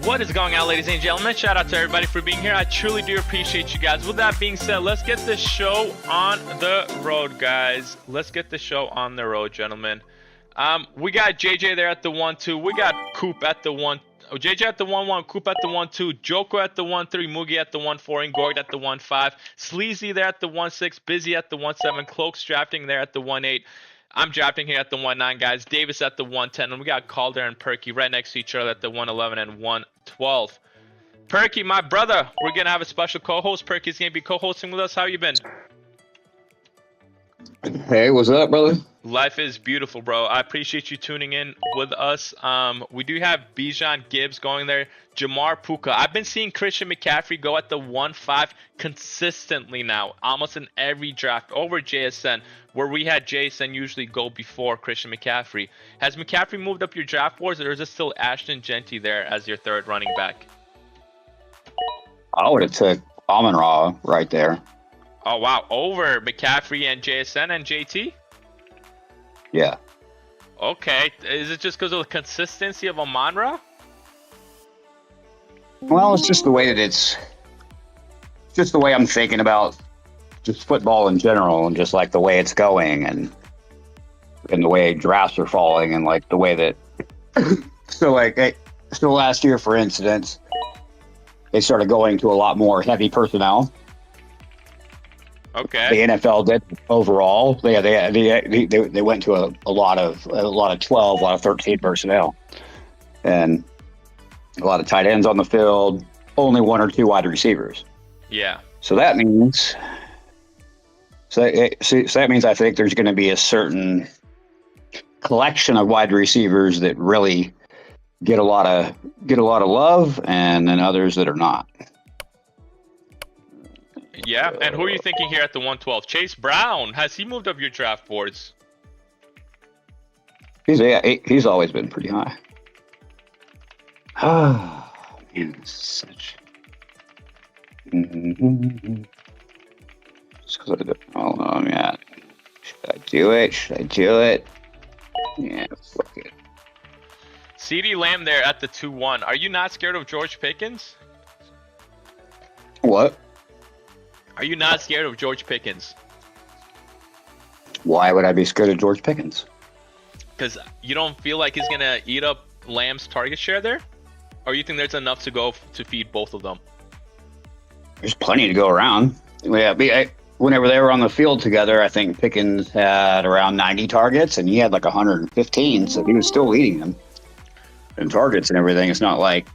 What is going on, ladies and gentlemen? Shout out to everybody for being here. I truly do appreciate you guys. With that being said, let's get this show on the road, guys. Let's get the show on the road, gentlemen. We got JJ there at the 1-2. We got Coop at the 1. JJ at the 1-1, Coop at the 1-2, Joko at the 1-3, Mugi at the 1-4, and Gorg at the 1-5. Sleazy there at the 1-6, Busy at the 1-7, Cloaks drafting there at the 1-8. I'm drafting here at the 1-9, guys. Davis at the 1-10, and we got Calder and Perky right next to each other at the 1-11 and 1-12. Perky, my brother, we're going to have a special co-host. Perky's going to be co-hosting with us. How you been? Hey, what's up, brother? Life is beautiful, bro. I appreciate you tuning in with us. We do have Bijan Gibbs going there. Jamar Puka. I've been seeing Christian McCaffrey go at the 1-5 consistently now, almost in every draft over JSN, where we had JSN usually go before Christian McCaffrey. Has McCaffrey moved up your draft boards, or is it still Ashton Genty there as your third running back? I would have took Amon-Ra right there. Oh, wow. Over McCaffrey and JSN and JT? Yeah. Okay. Is it just because of the consistency of Amon-Ra? Well, it's just the way that it's just the way I'm thinking about just football in general, and just like the way it's going, and the way drafts are falling, and like the way that so last year, for instance, they started going to a lot more heavy personnel. Okay. The NFL did overall. They went to a lot of 12, a lot of 13 personnel, and a lot of tight ends on the field. Only one or two wide receivers. Yeah. So that means I think there's going to be a certain collection of wide receivers that really get a lot of love, and then others that are not. Yeah, and who are you thinking here at the 1-12? Chase Brown, has he moved up your draft boards? He's always been pretty high. Oh, man, such. Just because I don't know yet. Should I do it? Should I do it? Yeah, fuck it. CeeDee Lamb there at the 2-1. Are you not scared of George Pickens? What? Are you not scared of George Pickens? Why would I be scared of George Pickens? Because you don't feel like he's going to eat up Lamb's target share there? Or you think there's enough to go to feed both of them? There's plenty to go around. Whenever they were on the field together, I think Pickens had around 90 targets, and he had like 115, so he was still leading them in targets and everything. It's not like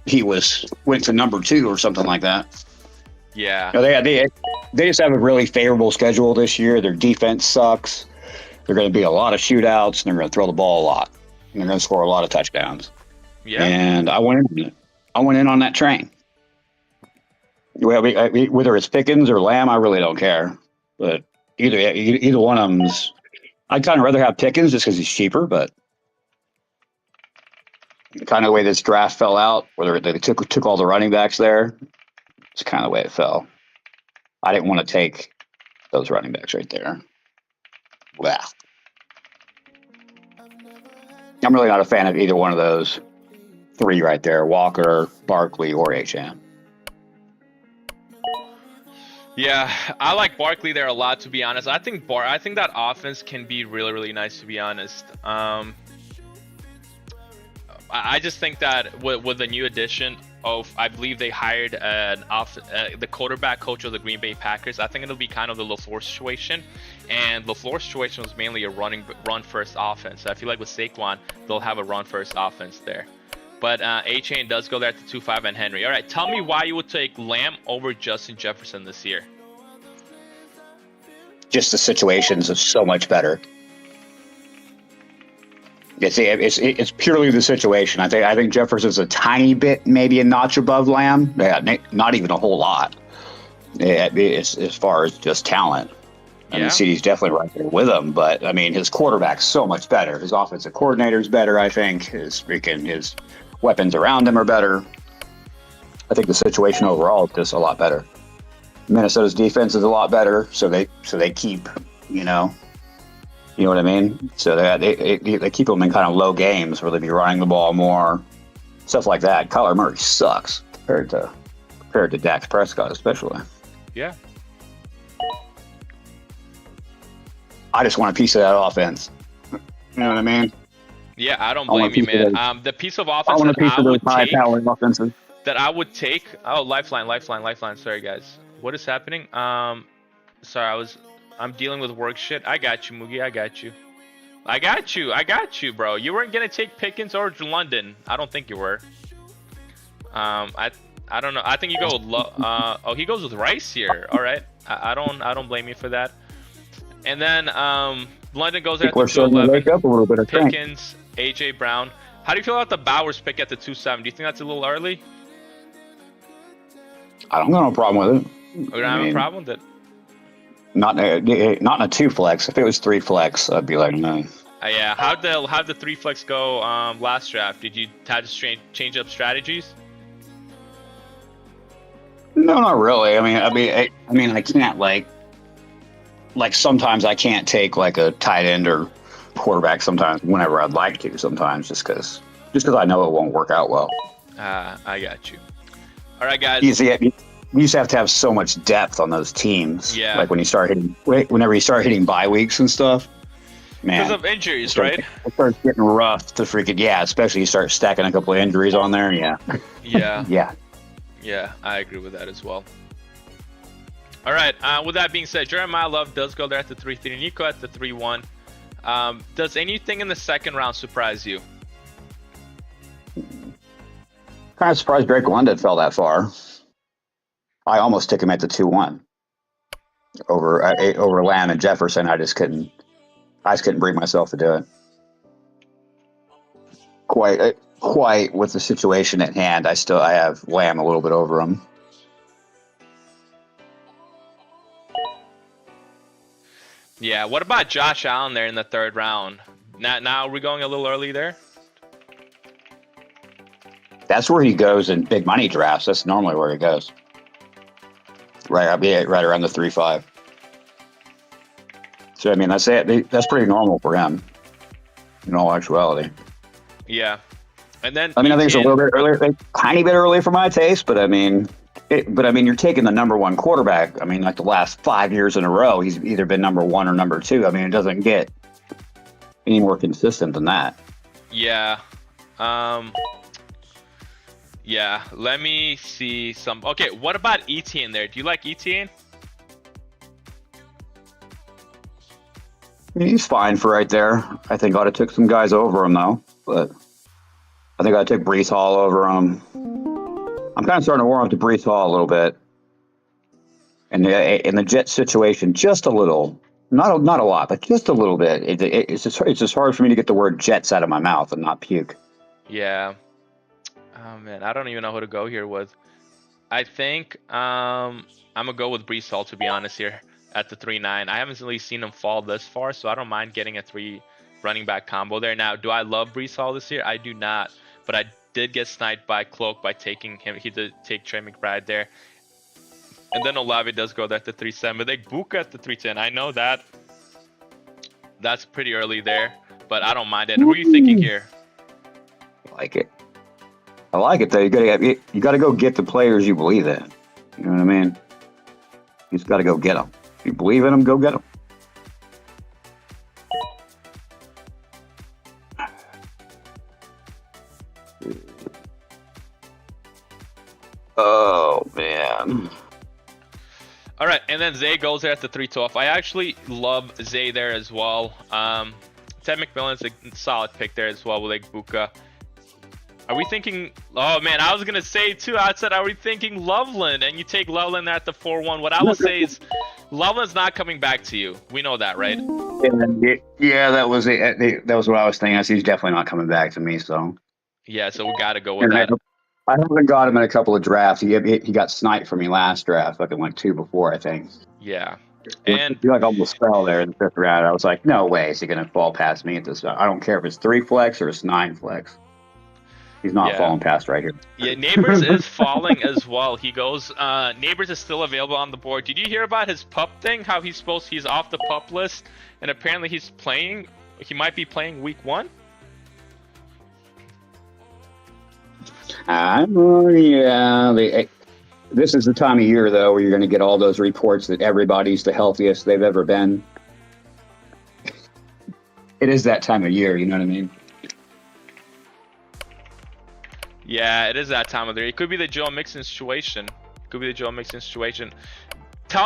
he went to number 2 or something like that. Yeah. No, they just have a really favorable schedule this year. Their defense sucks. They're going to be a lot of shootouts, and they're going to throw the ball a lot. And they're going to score a lot of touchdowns. Yeah. And I went in on that train. Well, whether it's Pickens or Lamb, I really don't care. But either one of them's. I'd kind of rather have Pickens just because he's cheaper, but the kind of way this draft fell out, whether they took all the running backs there, it's kind of the way it fell. I didn't want to take those running backs right there. Wow. I'm really not a fan of either one of those 3 right there, Walker, Barkley, or HM. Yeah, I like Barkley there a lot, to be honest. I think that offense can be really, really nice, to be honest. I just think that with the new addition I believe they hired the quarterback coach of the Green Bay Packers. I think it'll be kind of the LaFleur situation, and LaFleur's situation was mainly a run first offense. So I feel like with Saquon, they'll have a run first offense there. But A-Chain does go there to 2-5 and Henry. All right, tell me why you would take Lamb over Justin Jefferson this year. Just the situations are so much better. It's purely the situation. I think Jefferson's a tiny bit, maybe a notch above Lamb. Yeah, not even a whole lot. It's as far as just talent. I mean, CD's definitely right there with him, but I mean, his quarterback's so much better. His offensive coordinator's better, I think. His weapons around him are better. I think the situation overall is just a lot better. Minnesota's defense is a lot better, so they keep, you know what I mean? So they keep them in kind of low games where they be running the ball more, stuff like that. Kyler Murray sucks compared to Dak Prescott, especially. Yeah. I just want a piece of that offense. You know what I mean? Yeah, I don't blame you, man. The piece of offense that I would take. Oh, lifeline. Sorry, guys. What is happening? Sorry, I'm dealing with work shit. I got you, Moogie. I got you, bro. You weren't gonna take Pickens or London. I don't think you were. I don't know. I think you go with he goes with Rice here. All right. I don't blame you for that. And then London goes there at the 211. Pickens, AJ Brown. How do you feel about the Bowers pick at the 2-7? Do you think that's a little early? I don't got no problem with it. You don't have a problem with it? Not in a 2 flex. If it was 3 flex, I'd be like, no. Yeah. How'd the 3 flex go last draft? Did you have to change up strategies? No, not really. I mean, I can't like sometimes I can't take like a tight end or quarterback sometimes whenever I'd like to sometimes just because I know it won't work out well. I got you. All right, guys. You just have to have so much depth on those teams. Yeah. Like whenever you start hitting bye weeks and stuff, man. Because of injuries, right? It starts getting rough to freaking, especially you start stacking a couple of injuries on there. Yeah. Yeah. Yeah, I agree with that as well. All right. With that being said, Jeremiah Love does go there at the 3-3, Nico at the 3-1. Does anything in the second round surprise you? Kind of surprised Drake London fell that far. I almost took him at the 2-1 over Lamb and Jefferson. I just couldn't bring myself to do it. Quite with the situation at hand. I have Lamb a little bit over him. Yeah. What about Josh Allen there in the 3rd round? Now are we going a little early there? That's where he goes in big money drafts. That's normally where he goes. Right around the 3-5. So I mean, that's pretty normal for him, in all actuality. Yeah, and then I think it's a little bit earlier, tiny bit early for my taste, but I mean, you're taking the number 1 quarterback. I mean, like the last 5 years in a row, he's either been number 1 or number 2. I mean, it doesn't get any more consistent than that. Yeah. Yeah, let me see some. Okay, what about Etienne there? Do you like Etienne? He's fine for right there. I think I would have took some guys over him though, but I think I took Breece Hall over him. I'm kind of starting to warm up to Breece Hall a little bit, and in the Jet situation, just a little, not a lot, but just a little bit. It's just hard for me to get the word Jets out of my mouth and not puke. Yeah. Oh man, I don't even know who to go here with. I think I'm gonna go with Breece Hall, to be honest here at the 3-9. I haven't really seen him fall this far, so I don't mind getting a 3 running back combo there. Now, do I love Breece Hall this year? I do not, but I did get sniped by Cloak by taking him. He did take Trey McBride there, and then Olave does go there at the 3-7, but they book at the 3-10. I know that's pretty early there, but I don't mind it. Who are you thinking here? I like it though. You gotta go get the players you believe in. You know what I mean? You just gotta go get them. If you believe in them, go get them. right, and then Zay goes there at the 312. I actually love Zay there as well. Ted McMillan's a solid pick there as well with Buka. Are we thinking? Oh man, I was gonna say too. I said, are we thinking Loveland? And you take Loveland at the 4-1. What I will say is, Loveland's not coming back to you. We know that, right? Yeah, that was it. That was what I was thinking. He's definitely not coming back to me. So yeah, so we gotta go with that. I haven't got him in a couple of drafts. He got sniped for me last draft. Like it went 2 before, I think. Yeah, and I feel like I almost fell there in the 5th round. I was like, no way is he gonna fall past me at this. I don't care if it's 3 flex or it's 9 flex. He's not falling past right here. Yeah, Neighbors is falling as well. He goes, Neighbors is still available on the board. Did you hear about his pup thing? How he's off the pup list, and apparently he's playing. He might be playing week 1. Yeah. This is the time of year though where you're going to get all those reports that everybody's the healthiest they've ever been. It is that time of year. You know what I mean? Yeah, it is that time of the year. It could be the Joe Mixon situation. Tell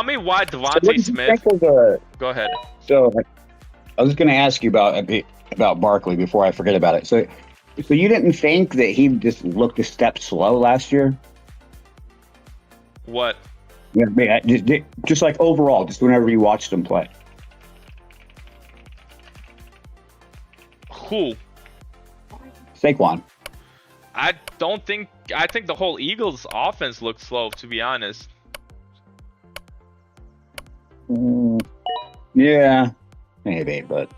me why Devontae Smith. Go ahead. So I was going to ask you about Barkley before I forget about it. So you didn't think that he just looked a step slow last year? What? Yeah, just like overall, just whenever you watched him play. Who? Saquon. I think the whole Eagles offense looked slow, to be honest. Yeah, maybe, but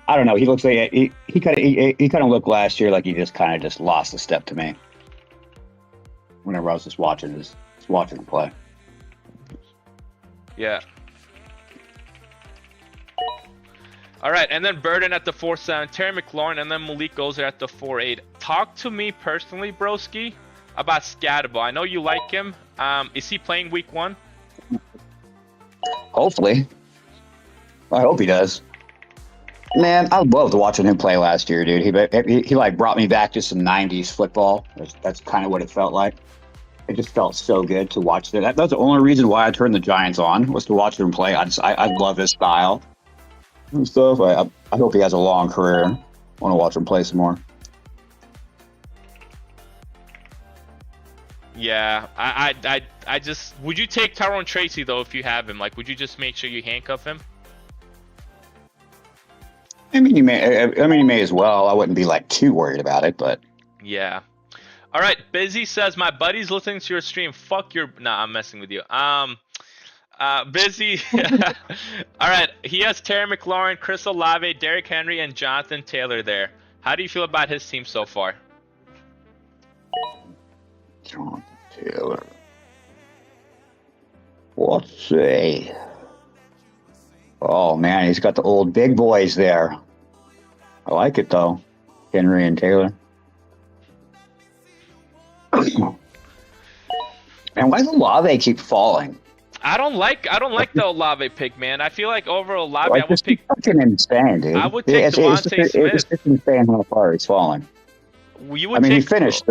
I don't know. He looks like he kind of looked last year like he just lost a step to me. Whenever I was just watching him play. Yeah. All right, and then Burden at the 4-7, Terry McLaurin, and then Malik goes there at the 4-8. Talk to me personally, broski, about Scatterbo. I know you like him. Is he playing week 1? Hopefully. I hope he does. Man, I loved watching him play last year, dude. He like brought me back to some 90s football. That's kind of what it felt like. It just felt so good to watch that. That's the only reason why I turned the Giants on, was to watch him play. I love his style and stuff. I hope he has a long career. I want to watch him play some more. Yeah, I just, would you take Tyrone Tracy though if you have him? Like, would you just make sure you handcuff him? I mean, he may as well. I wouldn't be like too worried about it, but yeah. All right, Busy says, my buddy's listening to your stream. Fuck your... Nah, I'm messing with you. Busy. All right, he has Terry McLaurin, Chris Olave, Derrick Henry, and Jonathan Taylor there. How do you feel about his team so far? Jonathan Taylor. Let's see. Oh, man, he's got the old big boys there. I like it, though. Henry and Taylor. And why does Olave keep falling? I don't like the Olave pick, man. I feel like over Olave, I would pick. Fucking insane, dude. I would take Devontae Smith. It's just insane how far he's falling. He finished.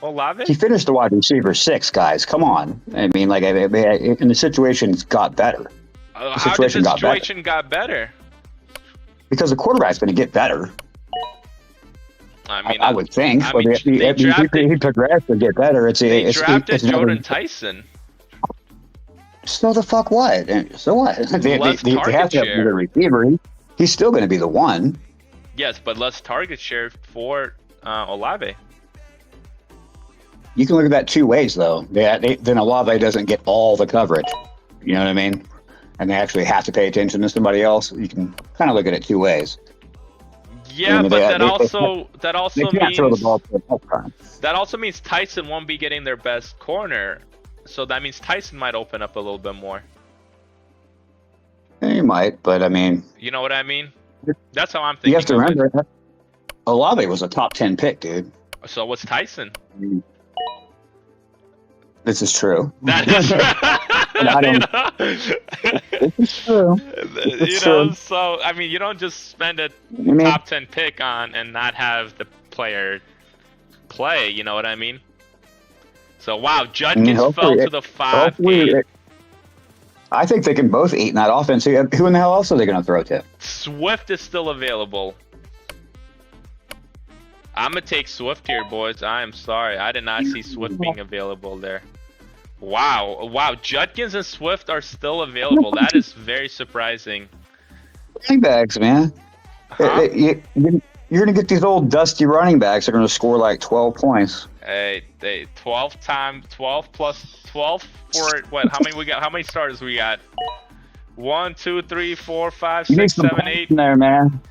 Olave. He finished the wide receiver 6, guys. Come on. I mean, like, and the situation's got better. How did the situation got better? Because the quarterback's going to get better. I mean, I would think. I mean, he progressed to get better. They drafted Jordan Tyson. So the fuck what? So what? They have to have a receiver. He's still going to be the one. Yes, but less target share for Olave. You can look at that 2 ways, though. Then Olave doesn't get all the coverage. You know what I mean? And they actually have to pay attention to somebody else. You can kind of look at it 2 ways. Yeah, but that also means that also means Tyson won't be getting their best corner, so that means Tyson might open up a little bit more. Yeah, he might, but I mean, you know what I mean? That's how I'm thinking. You have to remember, Olave was a top 10 pick, dude. So what's Tyson? This is true. That is This is true. You know, so I mean, you don't just spend a top 10 pick on and not have the player play. You know what I mean? So wow, Judkins fell to the 5. I think they can both eat in that offense. Who in the hell else are they going to throw to? Swift is still available. I'm going to take Swift here, boys. I am sorry. I did not see Swift being available there. Wow. Wow. Judkins and Swift are still available. That is very surprising. Running backs, man. Huh? You're going to get these old dusty running backs that are going to score like 12 points. Hey, 12 plus 12 for what? How many we got? How many starters we got? 1, 2, 3, 4, 5, 6, 7, 8. In there, man.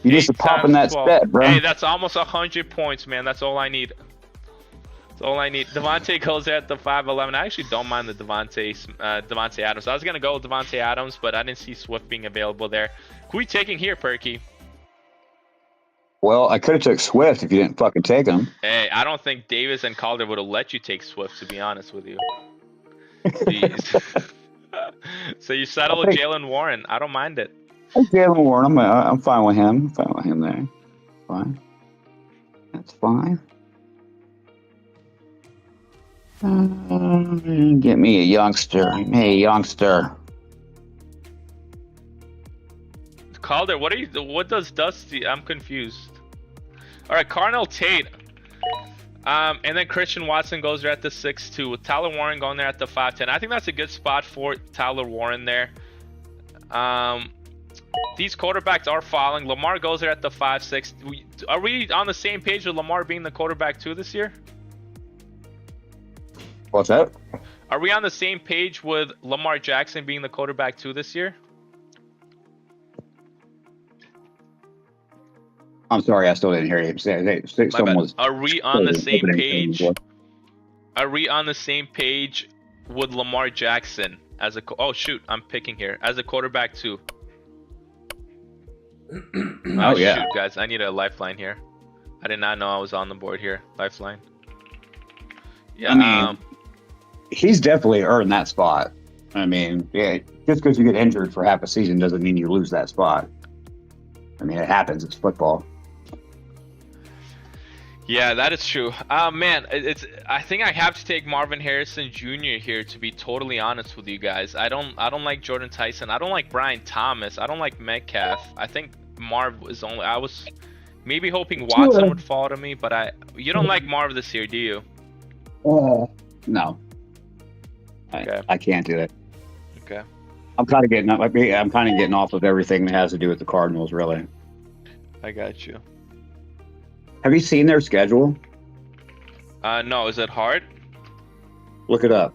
You need to pop in that set, bro. Hey, that's almost 100 points, man. That's all I need. That's all I need. Devontae goes there at the 5'11". I actually don't mind the Devontae Adams. I was gonna go with Devontae Adams, but I didn't see Swift being available there. Who are we taking here, Perky? Well, I could have took Swift if you didn't fucking take him. Hey, I don't think Davis and Calder would have let you take Swift, to be honest with you. Jeez. So you settle with Jalen Warren. I don't mind it. Jalen Warren, I'm fine with him. I'm fine with him there. Fine. That's fine. Get me a youngster. Hey, youngster. Calder, what does Dusty? I'm confused. All right, Carnell Tate. And then Christian Watson goes there at the 6'2", with Tyler Warren going there at the 5'10". I think that's a good spot for Tyler Warren there. These quarterbacks are falling. Lamar goes there at the 5'6". Are we on the same page with Lamar being the quarterback 2 this year? What's that? Are we on the same page with Lamar Jackson being the quarterback 2 this year? I'm sorry, I still didn't hear you say. Are we on the same page? Are we on the same page with Lamar Jackson as a? Oh shoot, I'm picking here as a quarterback 2. Oh yeah, shoot, guys, I need a lifeline here. I did not know I was on the board here. Lifeline. Yeah, I mean, he's definitely earned that spot. I mean, yeah, just because you get injured for half a season doesn't mean you lose that spot. I mean, it happens. It's football. Yeah, that is true. Man, I think I have to take Marvin Harrison Jr. here, to be totally honest with you guys. I don't like Jordan Tyson. I don't like Brian Thomas. I don't like Metcalf. I think Marv was only. I was maybe hoping Watson would fall to me, but you don't like Marv this year, do you? No. Okay. I can't do it. Okay. I'm kind of getting off of everything that has to do with the Cardinals, really. I got you. Have you seen their schedule? No. Is it hard? Look it up.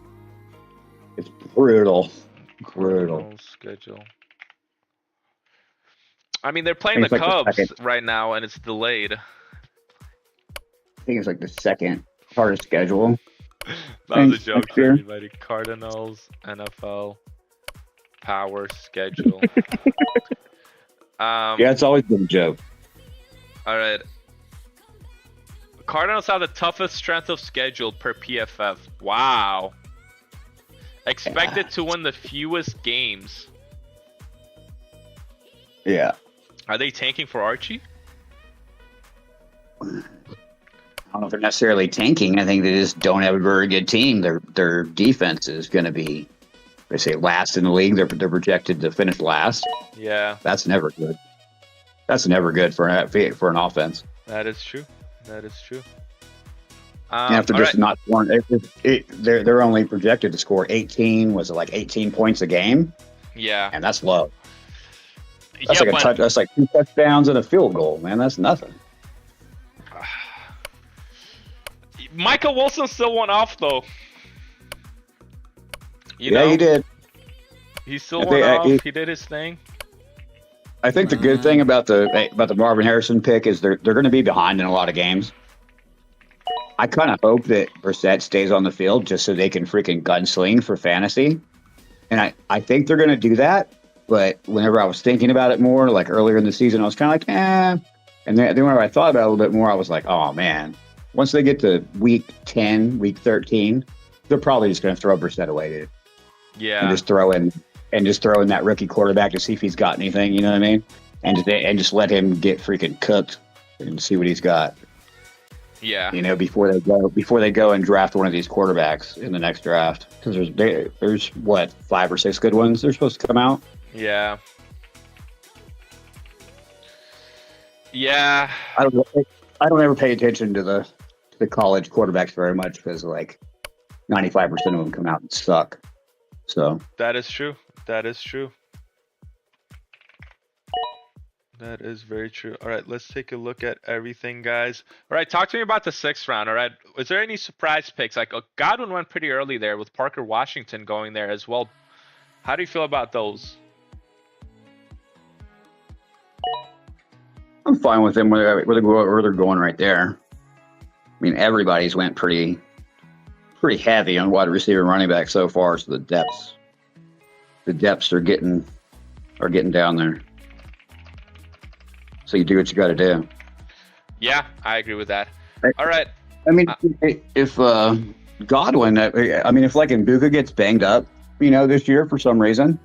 It's brutal. Brutal. Schedule. I mean, they're playing the Cubs right now, and it's delayed. I think it's like the second hardest schedule. That was a joke for everybody. Cardinals, NFL, power schedule. Yeah, it's always been a joke. All right. Cardinals have the toughest strength of schedule per PFF. Wow. Expected to win the fewest games. Yeah. Are they tanking for Archie? I don't know if they're necessarily tanking. I think they just don't have a very good team. Their defense is going to be, they say, last in the league. They're projected to finish last. Yeah. That's never good. That's never good for an offense. That is true. That is true. After just not scoring, they're only projected to score 18. Was it like 18 points a game? Yeah. And that's low. That's That's like 2 touchdowns and a field goal, man. That's nothing. Michael Wilson still went off though. You know? He did. He still went off. He did his thing. I think the good thing about the Marvin Harrison pick is they're going to be behind in a lot of games. I kind of hope that Brissett stays on the field just so they can freaking gunsling for fantasy. And I think they're going to do that. But whenever I was thinking about it more, like earlier in the season, I was kind of like, eh. And then whenever I thought about it a little bit more, I was like, oh, man. Once they get to week 10, week 13, they're probably just going to throw Brissett away, dude. Yeah. And just throw in that rookie quarterback to see if he's got anything, you know what I mean? And just let him get freaking cooked and see what he's got. Yeah. You know, before they go and draft one of these quarterbacks in the next draft, because there's what 5 or 6 good ones they're supposed to come out. Yeah. Yeah. I don't ever pay attention to the college quarterbacks very much because like 95% of them come out and suck. So That is true. That is true. That is very true. All right, let's take a look at everything, guys. All right, talk to me about the 6th round. All right, was there any surprise picks? Like Godwin went pretty early there with Parker Washington going there as well. How do you feel about those? I'm fine with them where they're going right there. I mean, everybody's went pretty heavy on wide receiver and running back so far. So the depths are getting down there. So you do what you got to do. Yeah, I agree with that. All right. I mean, if Godwin, I mean, if like Mbuka gets banged up, you know, this year for some reason,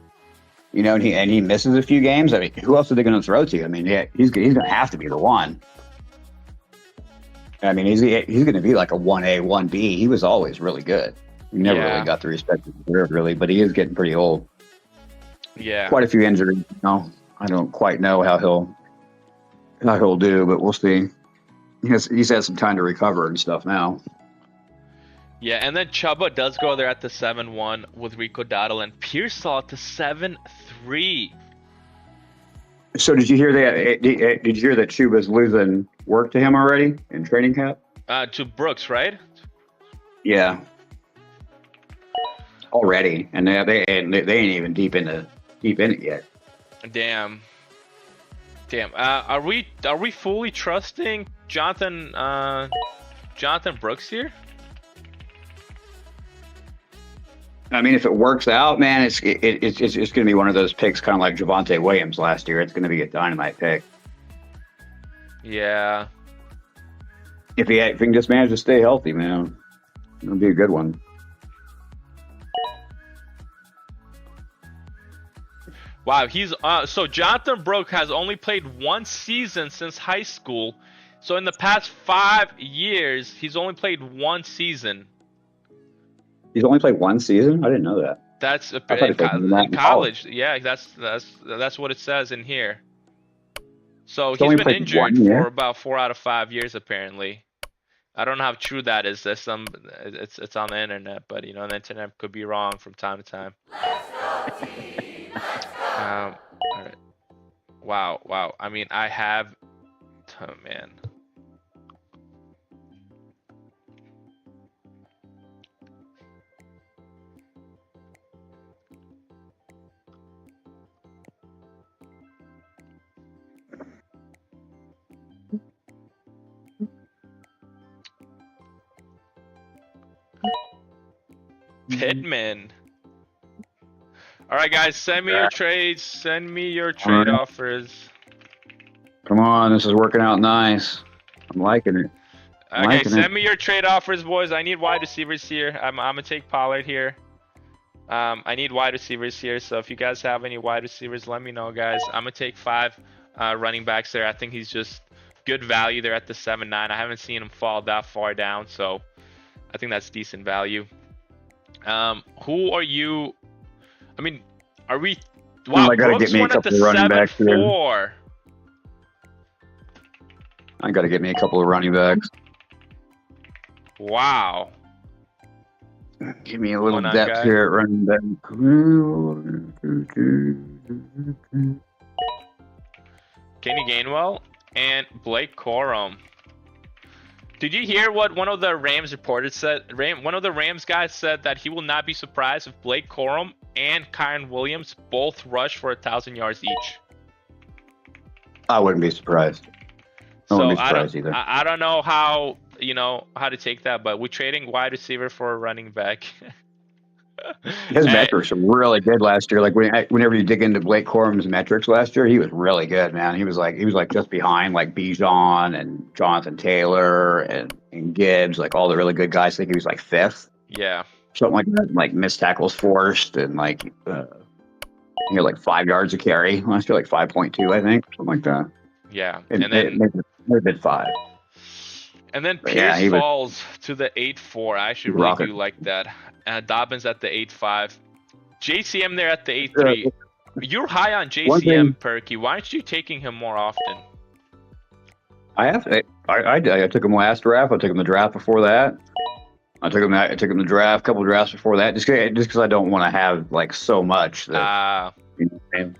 you know, and he misses a few games, I mean, who else are they going to throw to? I mean, yeah, he's going to have to be the one. I mean, he's going to be like a 1A, 1B. He was always really good. He never really got the respect he deserved, really, but he is getting pretty old. Yeah. Quite a few injuries. You know, I don't quite know how he'll do, but we'll see. He's had some time to recover and stuff now. Yeah, and then Chuba does go there at the 7-1 with Rico Dowdle and Pearsall at the 7-3. So did you hear that? Did you hear that Chuba's losing work to him already in training camp? To Brooks, right? Yeah. Already, and they ain't even deep in it yet. Damn. Are we fully trusting Jonathan Brooks here? I mean, if it works out, man, it's going to be one of those picks, kind of like Javonte Williams last year. It's going to be a dynamite pick. Yeah. If he can just manage to stay healthy, man, it'll be a good one. Wow, he's so Jonathan Brooks has only played 1 season since high school. So in the past 5 years, he's only played 1 season. He's only played 1 season? I didn't know that. That's in college. Yeah, that's what it says in here. So he's been injured for about 4 out of 5 years apparently. I don't know how true that is. It's on the internet, but you know, the internet could be wrong from time to time. All right. Wow. I mean, I have. Oh man. Pittman. All right, guys, send me your trades. Send me your trade offers. Come on, this is working out nice. I'm liking it. Okay, send me your trade offers, boys. I need wide receivers here. I'm gonna take Pollard here. I need wide receivers here. So if you guys have any wide receivers, let me know, guys. I'm gonna take 5 running backs there. I think he's just good value there at the 7-9. I haven't seen him fall that far down, so I think that's decent value. Who are you? I mean, are we? Wow, I gotta get me a couple of running backs here. I gotta get me a couple of running backs. Wow. Give me a little depth here at running back. Kenny Gainwell and Blake Corum. Did you hear what one of the Rams reporters said? One of the Rams guys said that he will not be surprised if Blake Corum and Kyren Williams both rush for 1,000 yards each. I wouldn't be surprised. I don't know how to take that, but we're trading wide receiver for a running back. His metrics were really good last year. Like whenever you dig into Blake Corum's metrics last year, he was really good, man. He was like just behind like Bijan and Jonathan Taylor and Gibbs, like all the really good guys. I think he was like 5th. Yeah. Something like that. Like missed tackles forced and like like 5 yards a carry last year, like 5.2, I think, something like that. Yeah, and then maybe 5. And then But Pierce yeah, he was falls to the 8-4. I actually really rocking. do like that. Dobbins at the 8-5. JCM there at the 8-3. You're high on One thing JCM, Perky. Why aren't you taking him more often? I took him last draft. I took him the draft before that. I took him the draft, couple drafts before that, just because I don't want to have like so much that you know, and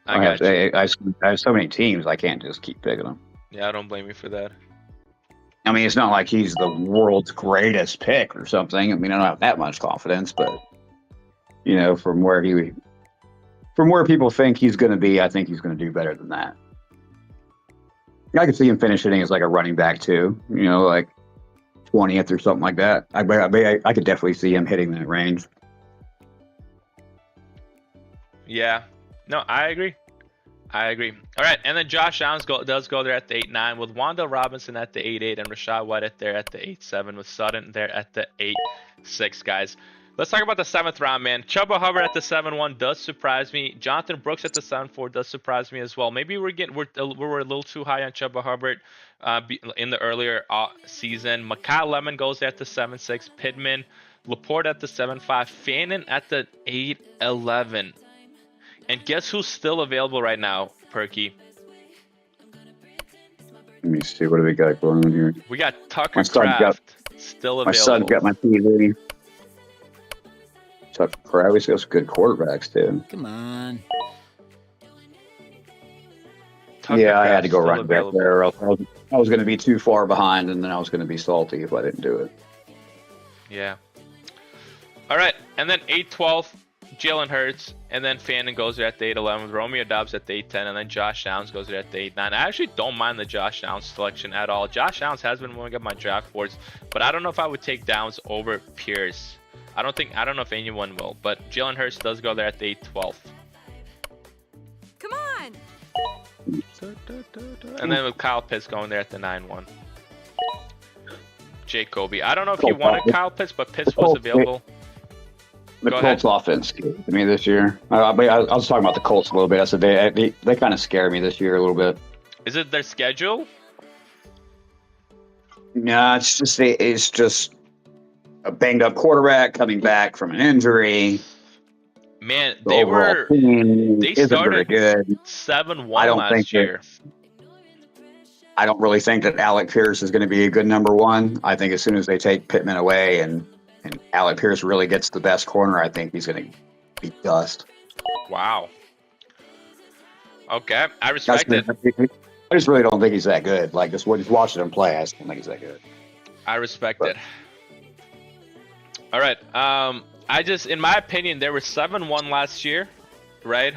I got you. I have so many teams I can't just keep picking them. Yeah, I don't blame you for that. I mean, it's not like he's the world's greatest pick or something. I mean, I don't have that much confidence, but you know, from where people think he's going to be, I think he's going to do better than that. I could see him finish hitting as like a running back too. You know, like 20th or something like that. I could definitely see him hitting that range. Yeah. No, I agree. All right, and then Josh Allen does go there at the 8-9 with Wan'Dale Robinson at the 8-8 and Rashad White there at the 8-7 with Sutton there at the 8-6, guys. Let's talk about the 7th round, man. Chuba Hubbard at the 7-1 does surprise me. Jonathan Brooks at the 7-4 does surprise me as well. Maybe we're a little too high on Chuba Hubbard in the earlier season. Mekhi Lemon goes there at the 7-6. Pittman, Laporte at the 7-5. Fannin at the 8-11. And guess who's still available right now, Perky? Let me see. What do we got going on here? We got Tucker Kraft still available. My son got my TV. Tucker Kraft. He's got some good quarterbacks, too. Come on. Yeah, I had to go right back there. I was going to be too far behind, and then I was going to be salty if I didn't do it. Yeah. All right, and then 8-12. Jalen Hurts, and then Fannin goes there at the 8-11 with Romeo Doubs at the 8-10, and then Josh Downs goes there at the 8-9. I actually don't mind the Josh Downs selection at all. Josh Downs has been moving up my draft boards, but I don't know if I would take Downs over Pierce. I don't know if anyone will, but Jalen Hurts does go there at the 8-12. Come on. And then with Kyle Pitts going there at the 9-1. Jacoby. I don't know if you wanted Kyle Pitts, but Pitts was available. The Colts offense scared me this year. I was talking about the Colts a little bit. I said they kind of scare me this year a little bit. Is it their schedule? No, it's just a banged up quarterback coming back from an injury. Man, they started good. 7-1 last year. I don't really think that Alec Pierce is going to be a good number one. I think as soon as they take Pittman away and Alec Pierce really gets the best corner, I think he's going to be dust. Wow. Okay, I respect it. I just really don't think he's that good. Like, just watching him play, I just don't think he's that good. I respect it. All right. In my opinion, they were 7-1 last year, right?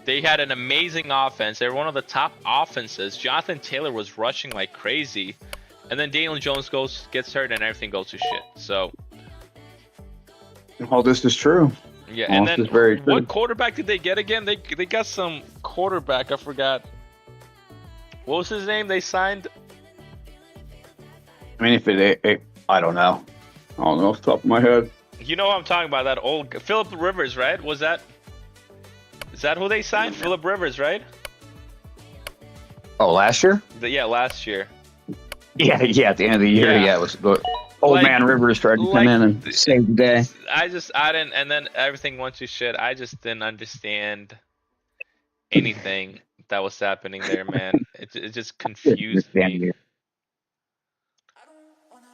They had an amazing offense. They were one of the top offenses. Jonathan Taylor was rushing like crazy. And then Daniel Jones gets hurt and everything goes to shit. So. All this is true. Yeah, and then what quarterback did they get again? They got some quarterback. I forgot. What was his name? They signed. I mean, I don't know. I don't know off the top of my head. You know what I'm talking about? That old Phillip Rivers, right? Is that who they signed? Phillip Rivers, right? Oh, last year? Yeah, last year. Yeah. At the end of the year, it was the old man Rivers tried to come in and save the day. I didn't, and then everything went to shit. I just didn't understand anything that was happening there, man. It just confused me.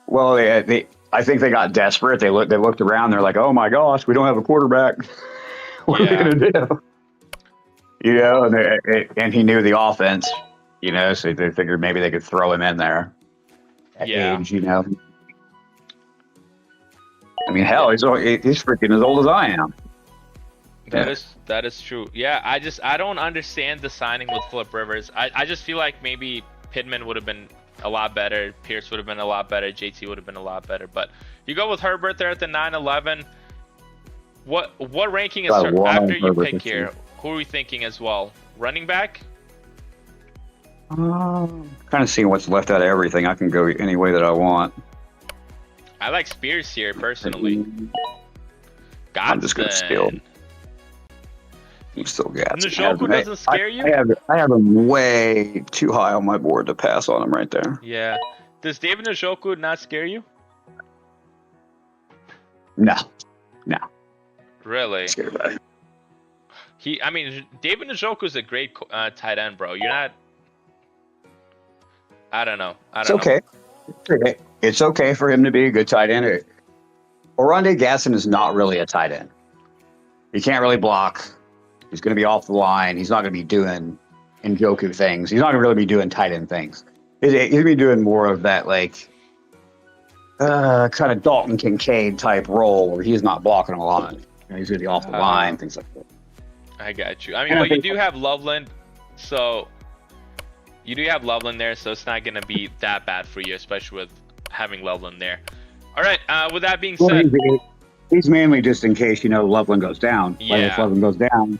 Well, I think they got desperate. They looked around. They're like, "Oh my gosh, we don't have a quarterback. What are we gonna do?" You know, and he knew the offense. You know, so they figured maybe they could throw him in there. At age, you know. I mean, hell, he's freaking as old as I am. That is true. Yeah, I don't understand the signing with Phillip Rivers. I just feel like maybe Pittman would have been a lot better. Pierce would have been a lot better. JT would have been a lot better. But you go with Herbert there at the 9-11. What ranking is after you pick here? Who are we thinking as well? Running back? Kind of seeing what's left out of everything. I can go any way that I want. I like Spears here personally. I'm just gonna steal. I'm still gassed. Njoku doesn't scare you? I have him way too high on my board to pass on him right there. Yeah. Does David Njoku not scare you? No, no, Really? scared about it. I mean, David Njoku is a great tight end, bro. You're not. I don't know. I It's don't know. okay. It's okay for him to be a good tight end. Oronde Gasson is not really a tight end. He can't really block. He's going to be off the line. He's not going to be doing Njoku things. He's not going to really be doing tight end things. He's going to be doing more of that, like, kind of Dalton Kincaid type role where he's not blocking a lot. He's going to be off the line, things like that. I got you. I mean, but you do have Loveland, so you do have Loveland there, so it's not going to be that bad for you, especially with having Loveland there. All right. With that being said, he's mainly just in case Loveland goes down. Yeah. Like if Loveland goes down,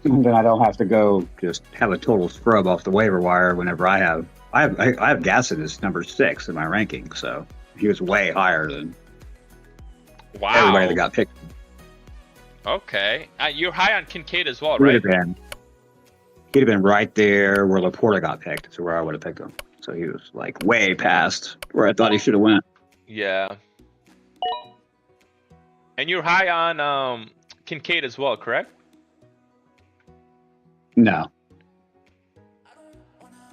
then I don't have to go just have a total scrub off the waiver wire. Whenever I have Gasson as number 6 in my ranking, so he was way higher than everybody that got picked. Okay. You're high on Kincaid as well, right? He'd have been right there where Laporta got picked, so where I would have picked him. So he was like way past where I thought he should have went. Yeah. And you're high on Kincaid as well, correct? No.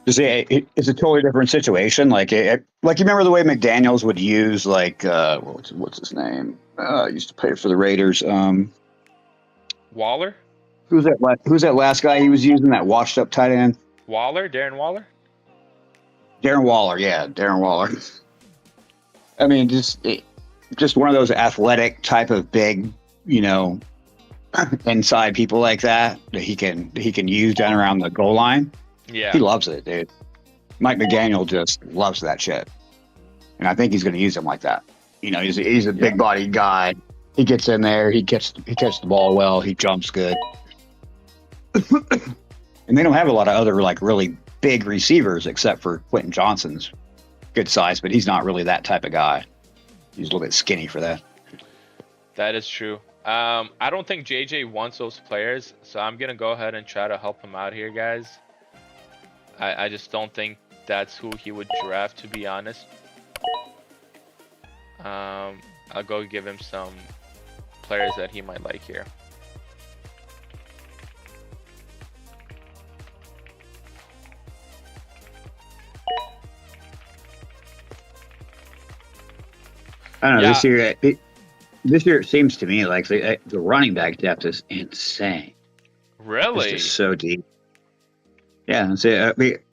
Just it's a totally different situation. Like you remember the way McDaniels would use what's his name? Used to play for the Raiders. Waller? Who's that last guy he was using, that washed up tight end? Darren Waller? Darren Waller, yeah, Darren Waller. I mean, just one of those athletic type of big, inside people like that he can use down around the goal line. Yeah. He loves it, dude. Mike McDaniel just loves that shit. And I think he's going to use him like that. He's a big bodied guy. He gets in there. He catches the ball well. He jumps good. And they don't have a lot of other like really big receivers except for Quentin Johnson's good size, but he's not really that type of guy. He's a little bit skinny for that. That is true. I don't think JJ wants those players, so I'm going to go ahead and try to help him out here, guys. I just don't think that's who he would draft, to be honest. I'll go give him some players that he might like here. I don't know. Yeah. This year it seems to me like the running back depth is insane. Really? It's just so deep. Yeah,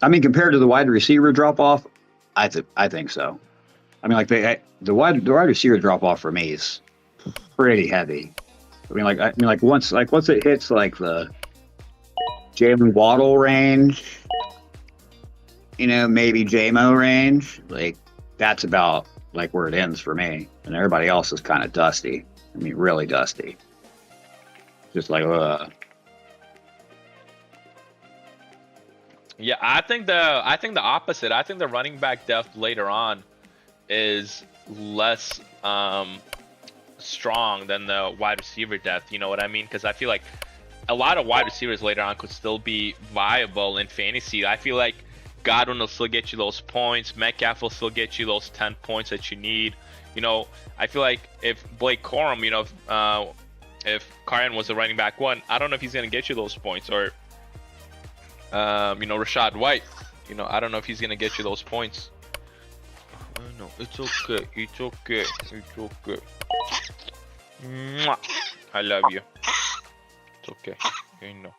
I mean, compared to the wide receiver drop off, I think so. I mean, like the wide receiver drop off for me is pretty heavy. I mean, once it hits like the Jalen Waddle range, maybe J-Mo range, like that's about like where it ends for me. And everybody else is kind of dusty. I mean, really dusty. Just like Yeah, I think the opposite. I think the running back depth later on is less strong than the wide receiver depth. You know what I mean? Because I feel like a lot of wide receivers later on could still be viable in fantasy. I feel like Godwin will still get you those points. Metcalf will still get you those 10 points that you need. I feel like if Blake Corum, if Karen was a running back 1, I don't know if he's going to get you those points. Or Rashad White, I don't know if he's gonna get you those points. No, it's okay. It's okay. It's okay. Mwah. I love you. It's okay. I know.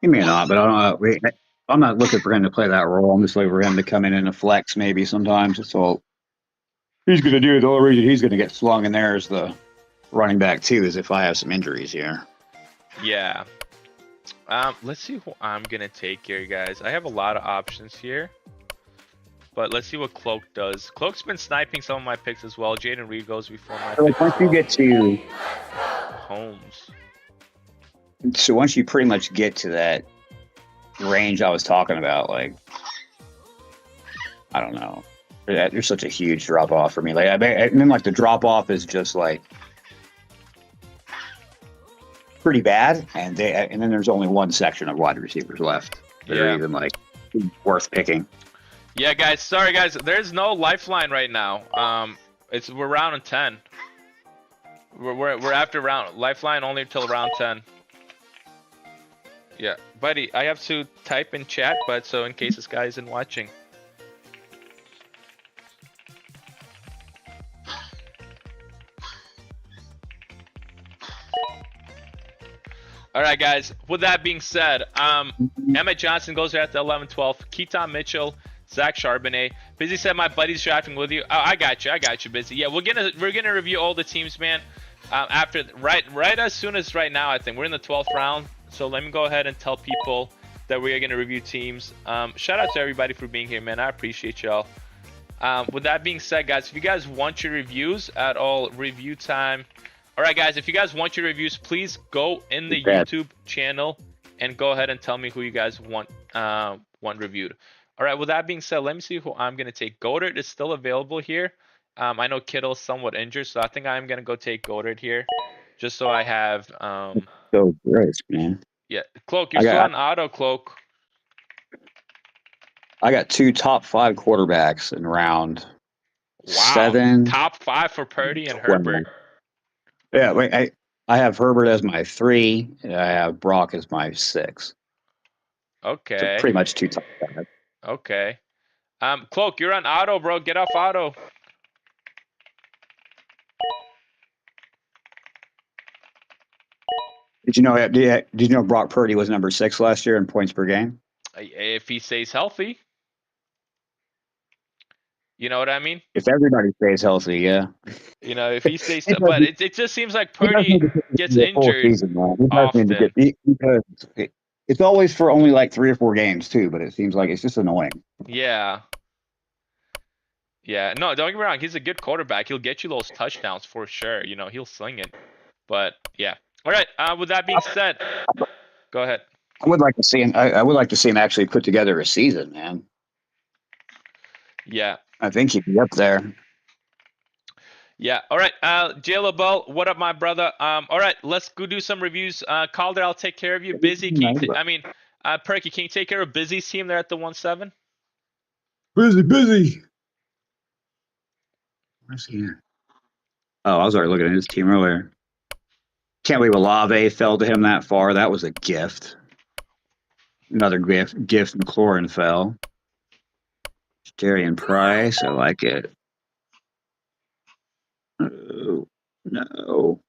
he may not, but I don't know. I'm not looking for him to play that role. I'm just looking for him to come in a flex maybe sometimes. That's all he's going to do. The only reason he's going to get slung in there as the running back too is if I have some injuries here. Yeah. Let's see who I'm gonna take here, guys. I have a lot of options here, but let's see what Cloak does. Cloak's been sniping some of my picks as well. Jaden Reed goes before my Like once you get to Holmes. So once you pretty much get to that range I was talking about, like I don't know, there's such a huge drop off for me. Like and then like the drop off is just like pretty bad, and then there's only one section of wide receivers left that are even like worth picking. Yeah, guys. Sorry, guys. There's no lifeline right now. We're round 10. We're after round lifeline only until round 10. Yeah, buddy. I have to type in chat, but so in case this guy isn't watching. All right, guys. With that being said, Emmett Johnson goes there at the 11-12. Keaton Mitchell, Zach Charbonnet. Busy said my buddy's drafting with you. Oh, I got you, Busy. Yeah, we're gonna review all the teams, man. After right as soon as right now, I think we're in the 12th round. So let me go ahead and tell people that we are gonna review teams. Shout out to everybody for being here, man. I appreciate y'all. With that being said, guys, if you guys want your reviews at all, review time. All right, guys, if you guys want your reviews, please go in the YouTube channel and go ahead and tell me who you guys want reviewed. All right, with that being said, let me see who I'm going to take. Goddard is still available here. I know Kittle's somewhat injured, so I think I'm going to go take Goddard here just so I have... So great, man. Yeah, Cloak, you're still on auto, Cloak. I got 2 top 5 quarterbacks in round 7. Top 5 for Purdy and 20. Herbert. Yeah, wait, I have Herbert as my 3, and I have Brock as my 6. Okay. So pretty much 2 top 5. Okay. Cloak, you're on auto, bro. Get off auto. Did you know Brock Purdy was number 6 last year in points per game? If he stays healthy. You know what I mean? If everybody stays healthy, yeah. You know, if he stays, but it just seems like Perky gets injured often. Because it's always for only like 3 or 4 games too, but it seems like it's just annoying. Yeah. Yeah. No, don't get me wrong. He's a good quarterback. He'll get you those touchdowns for sure. You know, he'll sling it. But yeah. All right. With that being said, go ahead. I would like to see him. I would like to see him actually put together a season, man. Yeah. I think he'd be up there. Yeah. All right. Jay LaBelle, what up, my brother? All right. Let's go do some reviews. Calder, I'll take care of you. Busy, Perky, can you take care of Busy's team there at the 1-7? Busy. Where's he at? Oh, I was already looking at his team earlier. Can't believe Olave fell to him that far. That was a gift. Another gift. McLaurin fell. Darian Price, I like it. Oh, no.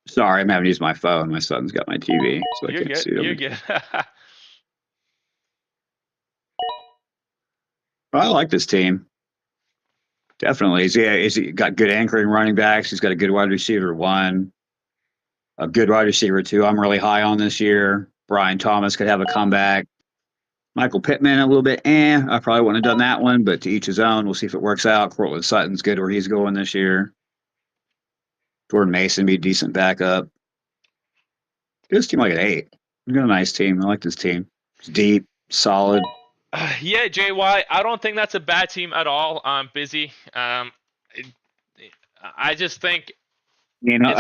Sorry, I'm having to use my phone. My son's got my TV, so I can't see him. You're good. I like this team. Definitely. He's got good anchoring running backs. He's got a good wide receiver 1, a good wide receiver 2. I'm really high on this year. Brian Thomas could have a comeback. Michael Pittman, a little bit, I probably wouldn't have done that one, but to each his own. We'll see if it works out. Cortland Sutton's good where he's going this year. Jordan Mason be a decent backup. Give this team like an 8. We've got a nice team. I like this team. It's deep, solid. Yeah, JY, I don't think that's a bad team at all. I'm busy. I just think... You know,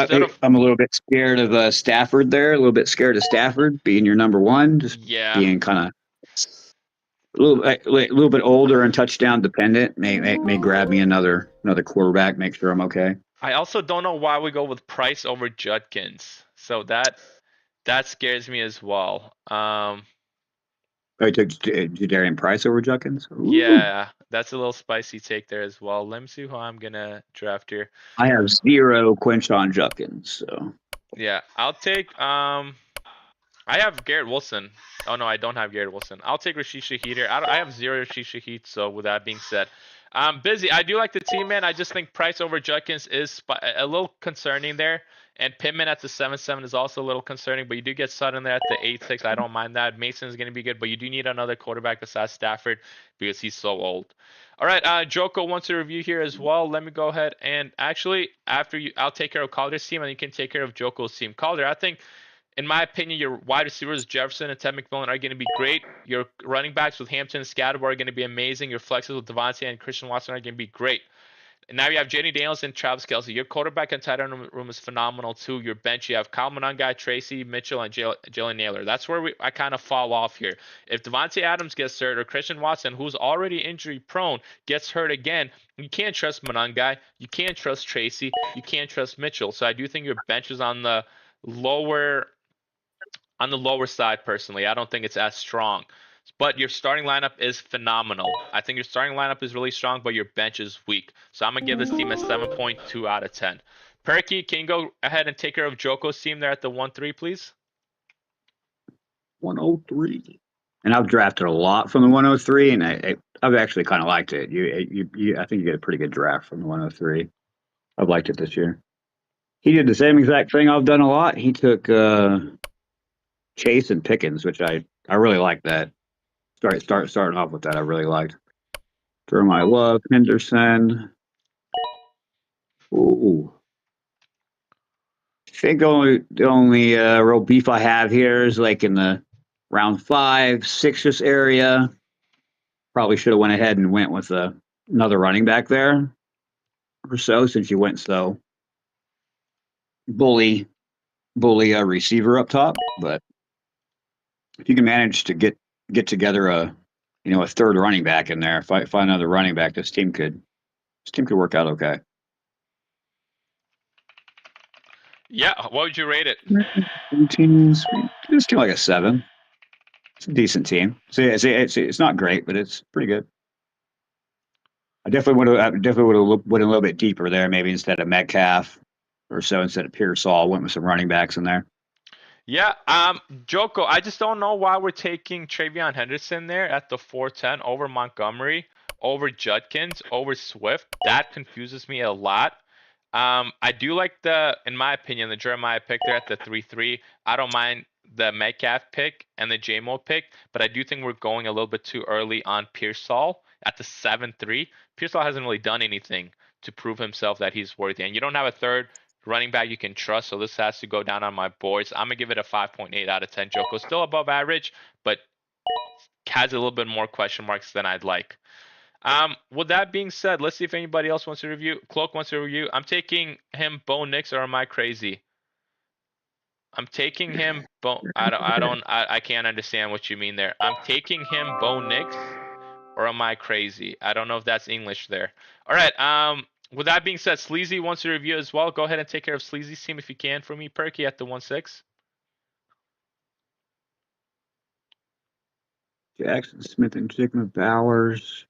I'm a little bit scared of Stafford there. A little bit scared of Stafford being your number 1. Just being kind of a little bit older and touchdown dependent. May grab me another quarterback. Make sure I'm okay. I also don't know why we go with Price over Judkins. So that scares me as well. I took Jadarian Price over Judkins. Ooh. Yeah, that's a little spicy take there as well. Let me see who I'm gonna draft here. I have 0 Quinshon Judkins, so yeah, I'll take I have Garrett Wilson. Oh no, I don't have Garrett Wilson. I'll take Rashid Shaheed here. I have 0 Rashid Shaheed. So with that being said, Busy. I do like the team, man. I just think Price over Judkins is a little concerning there. And Pittman at the 7-7 is also a little concerning, but you do get Sutton there at the 8-6. I don't mind that. Mason is going to be good, but you do need another quarterback besides Stafford because he's so old. All right, Joko wants a review here as well. Let me go ahead and actually, I'll take care of Calder's team, and you can take care of Joko's team. Calder, I think, in my opinion, your wide receivers, Jefferson and Ted McMillan, are going to be great. Your running backs with Hampton and Scatterbo are going to be amazing. Your flexes with Devontae and Christian Watson are going to be great. now you have Jenny Daniels and Travis Kelce. Your quarterback and tight end room is phenomenal too. Your bench, you have Kyle Monangai, Tracy Mitchell, and Jalen Naylor. That's where I kind of fall off here. If Devontae Adams gets hurt or Christian Watson, who's already injury prone, gets hurt again, you can't trust Monangai. You can't trust Tracy. You can't trust Mitchell. So I do think your bench is lower on the lower side personally. I don't think it's as strong. But your starting lineup is phenomenal. I think your starting lineup is really strong, but your bench is weak. So I'm going to give this team a 7.2 out of 10. Perky, can you go ahead and take care of Joko's team there at the 1-3, please? 103. And I've drafted a lot from the 103, and I've actually kind of liked it. I think you get a pretty good draft from the 103. I've liked it this year. He did the same exact thing I've done a lot. He took Chase and Pickens, which I really like that. Starting off with that, I really liked. I love Henderson. Ooh. I think the only real beef I have here is like in the round 5, 6ish area. Probably should have went ahead and went with another running back there or so, since you went so bully a receiver up top. But if you can manage to get together a third running back in there, find another running back, this team could work out okay. Yeah, what would you rate it? Teams, this team like a 7. It's a decent team. So it's not great, but it's pretty good. I definitely would have went a little bit deeper there, maybe instead of Metcalf or so, instead of Pearsall, went with some running backs in there. Yeah, Joko, I just don't know why we're taking Travion Henderson there at the 410 over Montgomery, over Judkins, over Swift. That confuses me a lot. I do like in my opinion, the Jeremiah pick there at the 3-3. I don't mind the Metcalf pick and the JMO pick, but I do think we're going a little bit too early on Pearsall at the 7-3. Pearsall hasn't really done anything to prove himself that he's worthy, and you don't have a third running back you can trust, so this has to go down on my boards. I'm gonna give it a 5.8 out of 10. Joko still above average, but has a little bit more question marks than I'd like. With that being said, let's see if anybody else wants to review. Cloak wants to review. I'm taking him Bo Nix, or am I crazy? I'm taking him I can't understand what you mean there. I'm taking him Bo Nix, or am I crazy? I don't know if that's English there. All right. With that being said, Sleazy wants to review as well. Go ahead and take care of Sleazy's team if you can for me, Perky, at the 1-6. Jackson Smith and Sigma Bowers.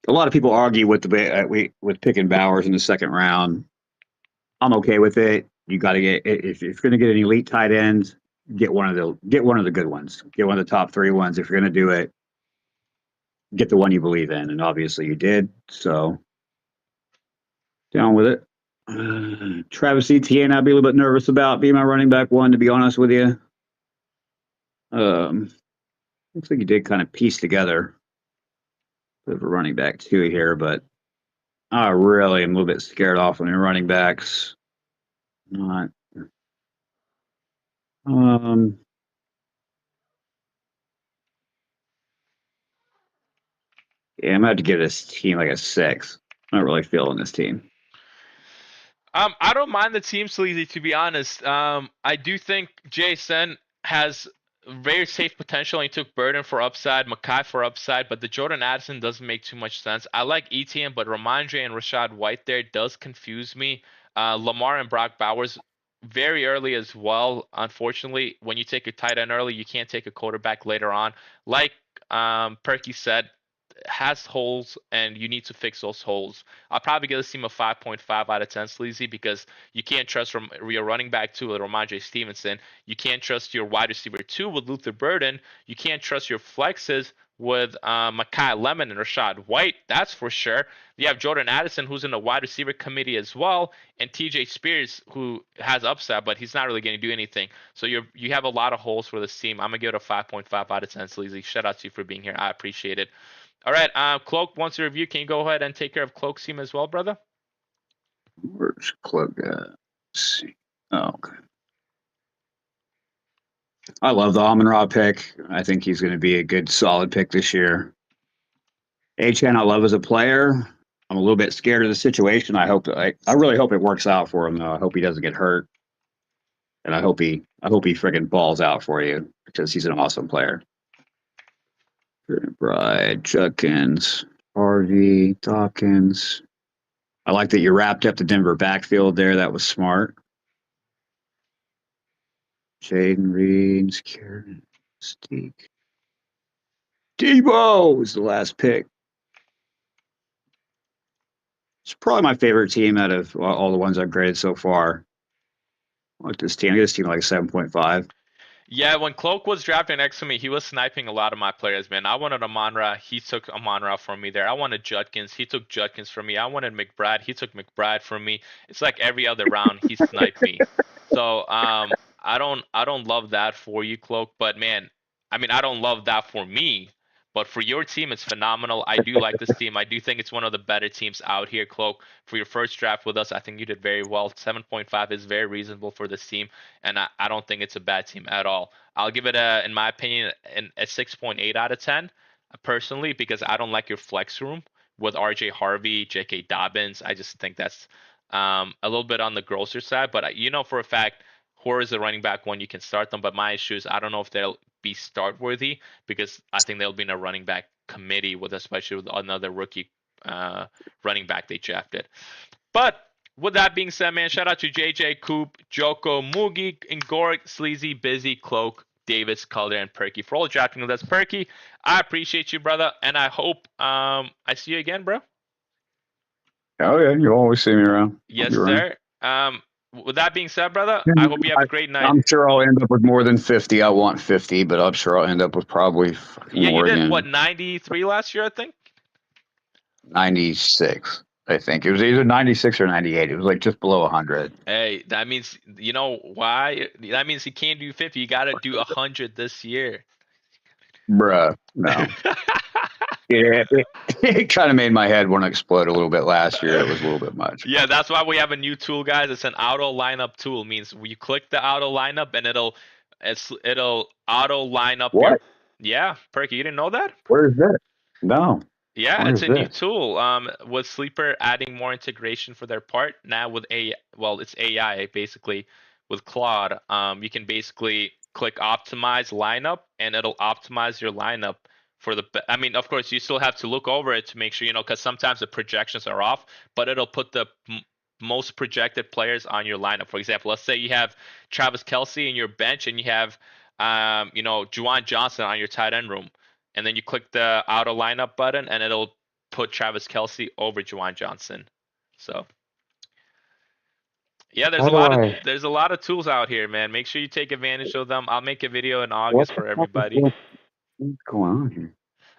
A lot of people argue with picking Bowers in the second round. I'm okay with it. You got to get, if you're going to get an elite tight end, get one of the good ones. Get one of the top 3 ones. If you're going to do it, get the one you believe in, and obviously you did. So down with it. Travis Etienne, I'd be a little bit nervous about being my running back 1, to be honest with you. Looks like you did kind of piece together a bit of a running back 2 here, but I really am a little bit scared off on your running backs. Not. Yeah, I'm gonna have to give this team like a 6. I'm not really feeling this team. I don't mind the team, Sleazy, to be honest. I do think Jason has very safe potential. He took Burden for upside, Mackay for upside, but the Jordan Addison doesn't make too much sense. I like ETN, but Ramondre and Rashad White there does confuse me. Lamar and Brock Bowers very early as well. Unfortunately, when you take a tight end early, you can't take a quarterback later on. Like Perky said, has holes, and you need to fix those holes. I'll probably give this team a 5.5 out of 10, Sleazy, because you can't trust your running back 2 with Ramondre Stevenson. You can't trust your wide receiver 2 with Luther Burden. You can't trust your flexes with Makai Lemon and Rashad White. That's for sure. You have Jordan Addison, who's in the wide receiver committee as well, and TJ Spears, who has upside, but he's not really going to do anything. So you have a lot of holes for this team. I'm going to give it a 5.5 out of 10, Sleazy. Shout out to you for being here. I appreciate it. All right, Cloak wants to review. Can you go ahead and take care of Cloak's team as well, brother? Where's Cloak at? Let's see. Oh, okay. I love the Amon-Ra pick. I think he's going to be a good, solid pick this year. Achane, I love as a player. I'm a little bit scared of the situation. I really hope it works out for him though. I hope he doesn't get hurt. And I hope he friggin' balls out for you because he's an awesome player. Bride, Judkins, Harvey, Dawkins. I like that you wrapped up the Denver backfield there. That was smart. Jaden Reed, Karen, Steek. Debo was the last pick. It's probably my favorite team out of all the ones I've graded so far. I like this team. I get this team like 7.5. Yeah, when Cloak was drafted next to me, he was sniping a lot of my players, man. I wanted Amon-Ra, he took Amon-Ra from me there. I wanted Judkins, he took Judkins from me. I wanted McBride, he took McBride from me. It's like every other round he sniped me. So I don't love that for you, Cloak, but man, I mean I don't love that for me. But for your team, it's phenomenal. I do like this team. I do think it's one of the better teams out here, Cloak. For your first draft with us, I think you did very well. 7.5 is very reasonable for this team, and I don't think it's a bad team at all. I'll give it in my opinion, a 6.8 out of 10, personally, because I don't like your flex room with RJ Harvey, J.K. Dobbins. I just think that's a little bit on the grosser side. But you know for a fact, Horror is a running back one. You can start them, but my issue is I don't know if they'll be start worthy because I think they'll be in a running back committee with especially with another rookie running back they drafted. But with that being said, man, shout out to JJ, Coop, Joko, Moogie, Ingoric, Sleazy, Busy, Cloak, Davis, Calder, and Perky for all drafting with us. Perky, I appreciate you, brother, and I hope I see you again, bro. Oh yeah, you always see me around. Yes, sir. With that being said, brother, I hope you have a great night. I'm sure I'll end up with more than 50. I want 50, but I'm sure I'll end up with probably Yeah, you more did than what 93 last year, I think. 96. I think it was either 96 or 98. It was like just below 100. Hey, that means you know why? That means you can't do 50. You got to do 100 this year. Bruh, no. It kind of made my head want to explode a little bit last year. It was a little bit much. Yeah, that's why we have a new tool, guys. It's an auto lineup tool. It means you click the auto lineup and it'll auto line up What? Yeah, Perky, you didn't know that? Where is that? No. Yeah, Where it's is a new this? tool. With Sleeper adding more integration for their part. Now with it's AI basically with Claude. You can basically click optimize lineup and it'll optimize your lineup for I mean, of course, you still have to look over it to make sure, because sometimes the projections are off, but it'll put the most projected players on your lineup. For example, let's say you have Travis Kelce in your bench and you have, Juwan Johnson on your tight end room, and then you click the auto lineup button and it'll put Travis Kelce over Juwan Johnson. So yeah, there's a lot of tools out here, man. Make sure you take advantage of them. I'll make a video in August for everybody. What's going on here?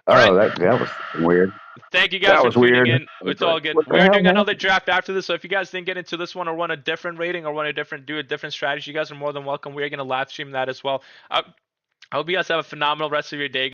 All right. Oh, that was weird. Thank you guys That for was tuning weird. in. It's all good. What the We're hell, doing man? another draft after this, so if you guys didn't get into this one or want a different rating or want do a different strategy, you guys are more than welcome. We're gonna live stream that as well. I hope you guys have a phenomenal rest of your day.